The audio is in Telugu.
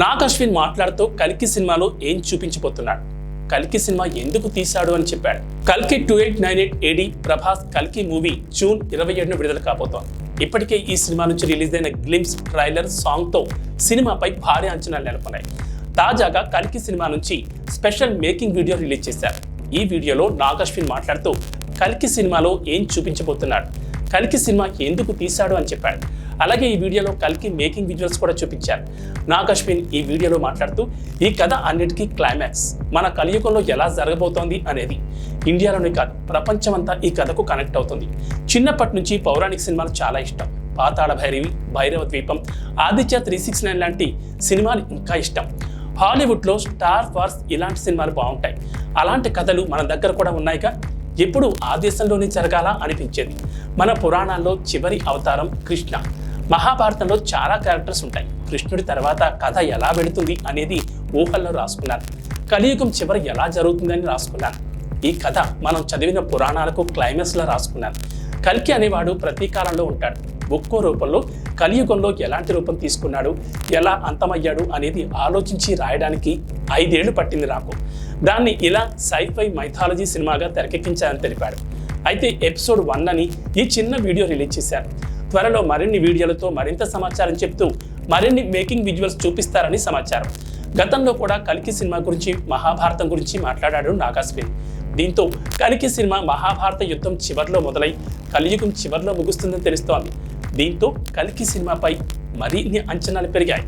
నాగ్ అశ్విన్ మాట్లాడుతూ కల్కి సినిమాలో ఏం చూపించబోతున్నాడు, కల్కి సినిమా ఎందుకు తీశాడు అని చెప్పాడు. కల్కి 2898 ఏడి ప్రభాస్ కల్కి మూవీ జూన్ 27న విడుదల కాబోతోంది. ఇప్పటికే ఈ సినిమా నుంచి రిలీజ్ అయిన గ్లిమ్స్ ట్రైలర్ సాంగ్ తో సినిమాపై భారీ అంచనాలు నెలకొన్నాయి. తాజాగా కల్కి సినిమా నుంచి స్పెషల్ మేకింగ్ వీడియో రిలీజ్ చేశారు. ఈ వీడియోలో నాగ్ అశ్విన్ మాట్లాడుతూ కల్కి సినిమాలో ఏం చూపించబోతున్నాడు, కల్కి సినిమా ఎందుకు తీశాడు అని చెప్పాడు. అలాగే ఈ వీడియోలో కల్కి మేకింగ్ విజువల్స్ కూడా చూపించారు. నాగ్ అశ్విన్ ఈ వీడియోలో మాట్లాడుతూ ఈ కథ అన్నిటికీ క్లైమాక్స్ మన కలియుగంలో ఎలా జరగబోతోంది అనేది. ఇండియాలోనే కాదు ప్రపంచమంతా ఈ కథకు కనెక్ట్ అవుతుంది. చిన్నప్పటి నుంచి పౌరాణిక సినిమాలు చాలా ఇష్టం. పాతాళ భైరవి, భైరవ ద్వీపం, ఆదిత్య 369 లాంటి సినిమాలు ఇంకా ఇష్టం. హాలీవుడ్లో స్టార్ వార్స్ ఇలాంటి సినిమాలు బాగుంటాయి. అలాంటి కథలు మన దగ్గర కూడా ఉన్నాయిగా. ఎప్పుడు ఆ దేశంలోనే జరగాల అనిపించేది. మన పురాణాల్లో చివరి అవతారం కృష్ణ. మహాభారతంలో చాలా క్యారెక్టర్స్ ఉంటాయి. కృష్ణుడి తర్వాత కథ ఎలా వెళుతుంది అనేది ఊహల్లో రాసుకున్నాను. కలియుగం చివరి ఎలా జరుగుతుందని రాసుకున్నాను. ఈ కథ మనం చదివిన పురాణాలకు క్లైమాక్స్లో రాసుకున్నాను. కల్కి అనేవాడు ప్రతి కాలంలో ఉంటాడు. ఒక్కో రూపంలో కలియుగంలో ఎలాంటి రూపం తీసుకున్నాడు, ఎలా అంతమయ్యాడు అనేది ఆలోచించి రాయడానికి 5 ఏళ్లు పట్టింది నాకు. దాన్ని ఇలా సైఫై మైథాలజీ సినిమాగా తెరకెక్కించాలని తెలిపాడు. అయితే ఎపిసోడ్ 1 అని ఈ చిన్న వీడియో రిలీజ్ చేశారు. త్వరలో మరిన్ని వీడియోలతో మరింత సమాచారం చెప్తూ మరిన్ని మేకింగ్ విజువల్స్ చూపిస్తారని సమాచారం. గతంలో కూడా కల్కి సినిమా గురించి, మహాభారతం గురించి మాట్లాడాడు నాగ్ అశ్విన్. దీంతో కల్కి సినిమా మహాభారత యుద్ధం చివర్లో మొదలై కలియుగం చివర్లో ముగుస్తుందని తెలుస్తోంది. దీంతో కల్కి సినిమాపై మరిన్ని అంచనాలు పెరిగాయి.